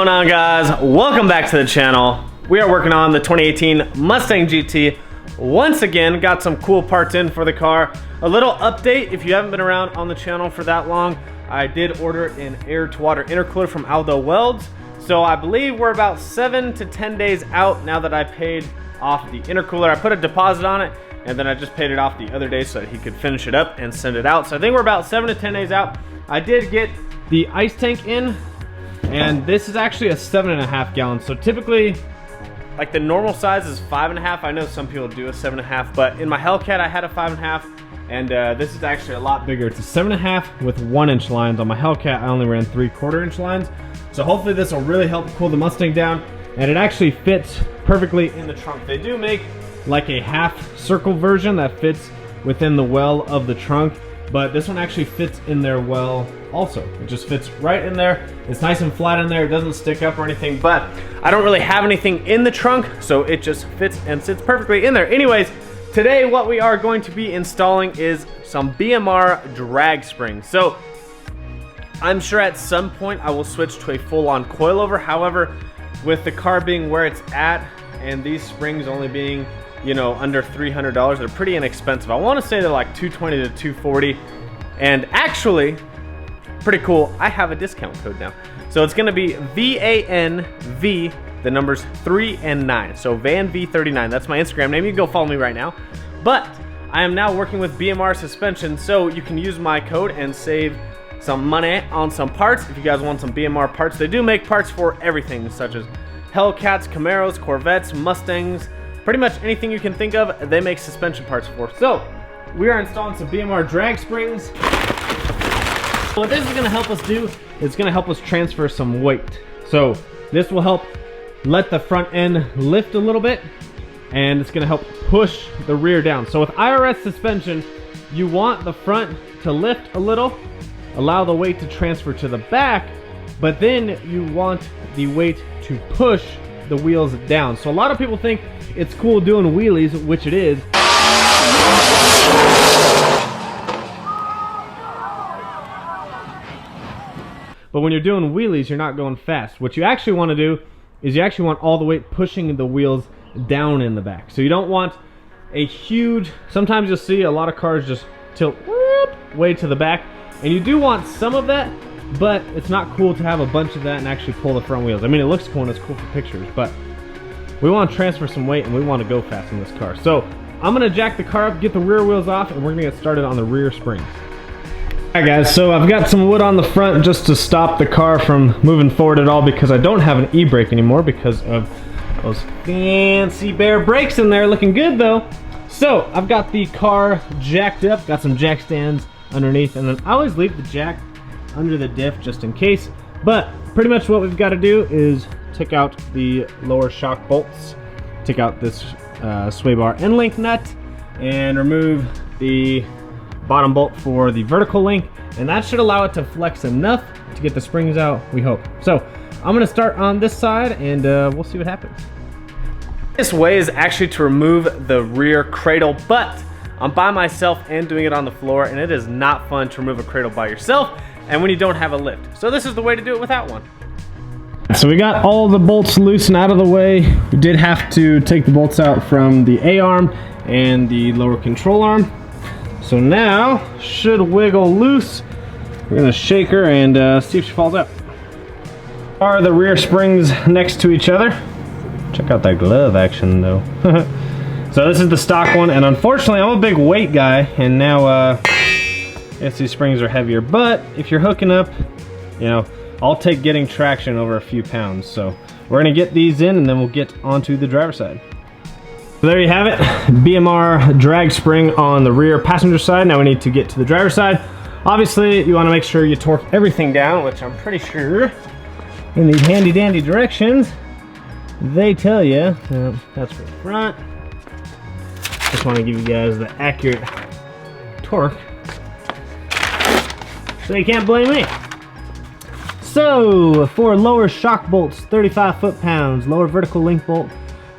going on, guys? Welcome back to the channel. We are working on the 2018 Mustang GT. Once again, got some cool parts in for the car. A little update, if you haven't been around on the channel for that long, I did order an air-to-water intercooler from Aldo Welds. So I believe we're about 7 to 10 days out now that I paid off the intercooler. I put a deposit on it, and then I just paid it off the other day so that he could finish it up and send it out. So I think we're about 7 to 10 days out. I did get the ice tank in, and this is actually a 7.5 gallon. So typically, like the normal size is 5.5. I know some people do a 7.5, but in my Hellcat I had a 5.5, and this is actually a lot bigger. It's a 7.5 with 1-inch lines. On my Hellcat I only ran 3/4-inch lines. So hopefully this will really help cool the Mustang down, and it actually fits perfectly in the trunk. They do make like a half circle version that fits within the well of the trunk, but this one actually fits in there well also. It just fits right in there. It's nice and flat in there. It doesn't stick up or anything, but I don't really have anything in the trunk, so it just fits and sits perfectly in there. Anyways, today what we are going to be installing is some Bmr Drag Spring. So I'm sure at some point I will switch to a full-on coilover. However, with the car being where it's at and these springs only being, you know, under $300, they're pretty inexpensive. I want to say they're like $220 to $240, and actually pretty cool, I have a discount code now. So it's going to be VANV, the numbers 3 and 9. So VanV39, that's my Instagram name. You can go follow me right now. But I am now working with Bmr Suspension, so you can use my code and save some money on some parts. If you guys want some Bmr parts, they do make parts for everything, such as Hellcats, Camaros, Corvettes, Mustangs, pretty much anything you can think of, they make suspension parts for. So we are installing some Bmr Drag Springs. What this is going to help us do is going to help us transfer some weight. So this will help let the front end lift a little bit, and it's going to help push the rear down. So with IRS suspension, you want the front to lift a little, allow the weight to transfer to the back, but then you want the weight to push the wheels down. So a lot of people think it's cool doing wheelies, which it is. But when you're doing wheelies, you're not going fast. What you actually want to do is you actually want all the weight pushing the wheels down in the back. So you don't want a huge, sometimes you'll see a lot of cars just tilt way to the back, and you do want some of that, but it's not cool to have a bunch of that and actually pull the front wheels. I mean, it looks cool and it's cool for pictures, but we want to transfer some weight and we want to go fast in this car. So I'm going to jack the car up, get the rear wheels off, and we're going to get started on the rear springs. Alright guys, so I've got some wood on the front just to stop the car from moving forward at all, because I don't have an e-brake anymore because of those fancy Bear brakes in there. Looking good though. So I've got the car jacked up, got some jack stands underneath, and then I always leave the jack under the diff just in case. But pretty much what we've got to do is take out the lower shock bolts, take out this sway bar end link nut, and remove the bottom bolt for the vertical link, and that should allow it to flex enough to get the springs out, we hope. So I'm gonna start on this side, and we'll see what happens. This way is actually to remove the rear cradle, but I'm by myself and doing it on the floor, and it is not fun to remove a cradle by yourself and when you don't have a lift. So this is the way to do it without one. So we got all the bolts loose and out of the way. We did have to take the bolts out from the A-arm and the lower control arm. So now, should wiggle loose. We're gonna shake her and see if she falls out. Are the rear springs next to each other? Check out that glove action though. So this is the stock one, and unfortunately I'm a big weight guy, and now yes, these springs are heavier, but if you're hooking up, you know, I'll take getting traction over a few pounds. So we're gonna get these in, and then we'll get onto the driver's side. So there you have it, Bmr Drag Spring on the rear passenger side. Now we need to get to the driver's side. Obviously, you want to make sure you torque everything down, which I'm pretty sure in these handy dandy directions they tell you. That's for the front. Just want to give you guys the accurate torque, so you can't blame me. So for lower shock bolts, 35 foot-pounds, lower vertical link bolt,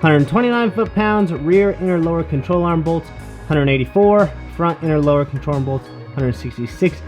129 foot-pounds, rear inner lower control arm bolts, 184, front inner lower control arm bolts, 166,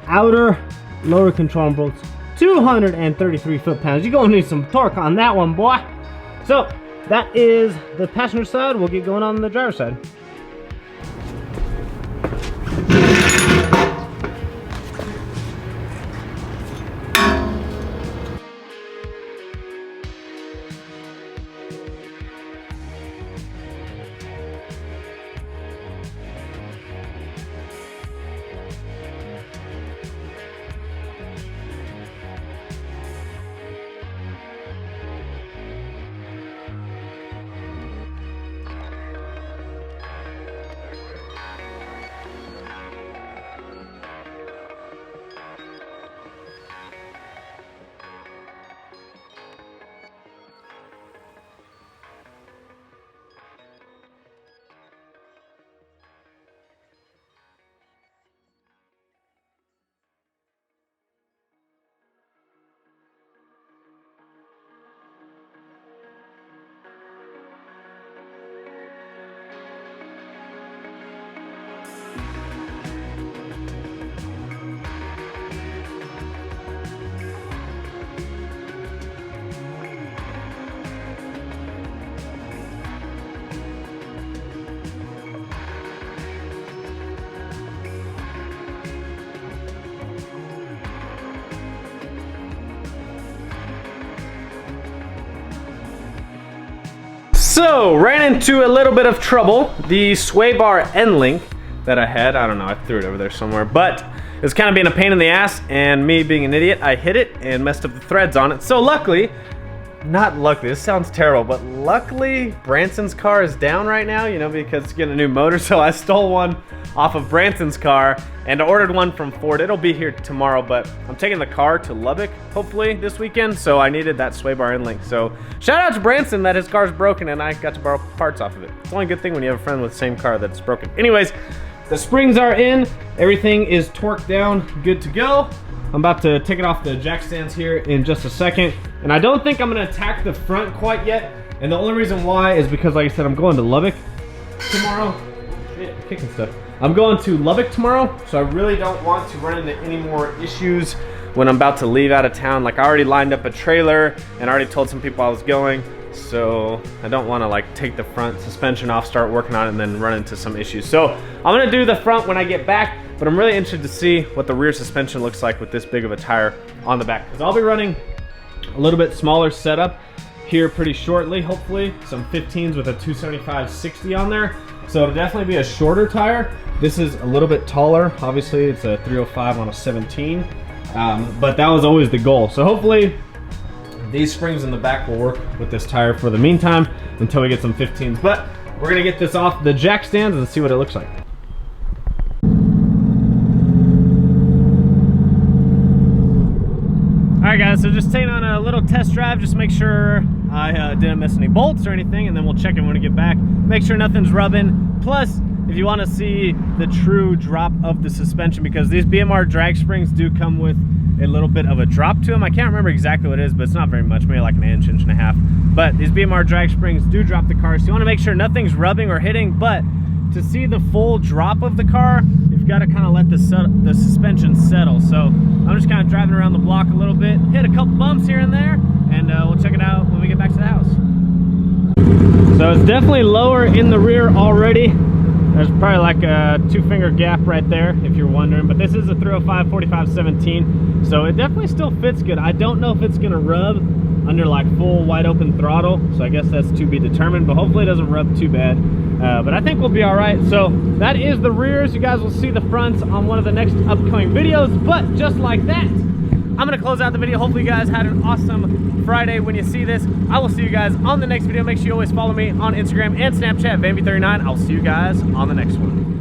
outer lower control arm bolts, 233 foot-pounds. You're gonna need some torque on that one, boy. So that is the passenger side. We'll get going on the driver's side. So, ran into a little bit of trouble. The sway bar end link that I had, I don't know, I threw it over there somewhere, but it's kind of being a pain in the ass, and me being an idiot, I hit it and messed up the threads on it. So luckily, not luckily, this sounds terrible, but luckily Branson's car is down right now, you know, because it's getting a new motor. So I stole one off of Branson's car and ordered one from Ford. It'll be here tomorrow, but I'm taking the car to Lubbock hopefully this weekend, so I needed that sway bar end link. So shout out to Branson that his car's broken and I got to borrow parts off of it. It's the only good thing when you have a friend with the same car that's broken. Anyways, the springs are in, everything is torqued down, good to go. I'm about to take it off the jack stands here in just a second, and I don't think I'm gonna attack the front quite yet, and the only reason why is because, like I said, I'm going to Lubbock tomorrow. Shit, kicking stuff. I'm going to Lubbock tomorrow, so I really don't want to run into any more issues when I'm about to leave out of town. Like, I already lined up a trailer and I already told some people I was going, so I don't want to like take the front suspension off, start working on it, and then run into some issues. So I'm gonna do the front when I get back, but I'm really interested to see what the rear suspension looks like with this big of a tire on the back, because I'll be running a little bit smaller setup here pretty shortly, hopefully some 15s with a 275/60 on there. So it'll definitely be a shorter tire. This is a little bit taller. Obviously it's a 305 on a 17, but that was always the goal. So hopefully these springs in the back will work with this tire for the meantime until we get some 15s. But we're gonna get this off the jack stands and see what it looks like. Alright guys, so just taking on a little test drive, just make sure I didn't miss any bolts or anything, and then we'll check it when we get back. Make sure nothing's rubbing. Plus, if you want to see the true drop of the suspension, because these Bmr Drag Springs do come with a little bit of a drop to them. I can't remember exactly what it is, but it's not very much, maybe like an inch, inch and a half. But these Bmr Drag Springs do drop the car, so you want to make sure nothing's rubbing or hitting. But to see the full drop of the car, you've got to kind of let the suspension settle. So I'm just kind of driving around the block a little bit, hit a couple bumps here and there, and we'll check it out when we get back to the house. So it's definitely lower in the rear already. There's probably like a 2-finger gap right there if you're wondering, but this is a 305 45/17, so it definitely still fits good. I don't know if it's gonna rub under like full wide open throttle, so I guess that's to be determined, but hopefully it doesn't rub too bad. But I think we'll be all right. So that is the rears. You guys will see the fronts on one of the next upcoming videos, but just like that, I'm gonna close out the video. Hopefully you guys had an awesome Friday when you see this. I will see you guys on the next video. Make sure you always follow me on Instagram and Snapchat, Vanby39. I'll see you guys on the next one.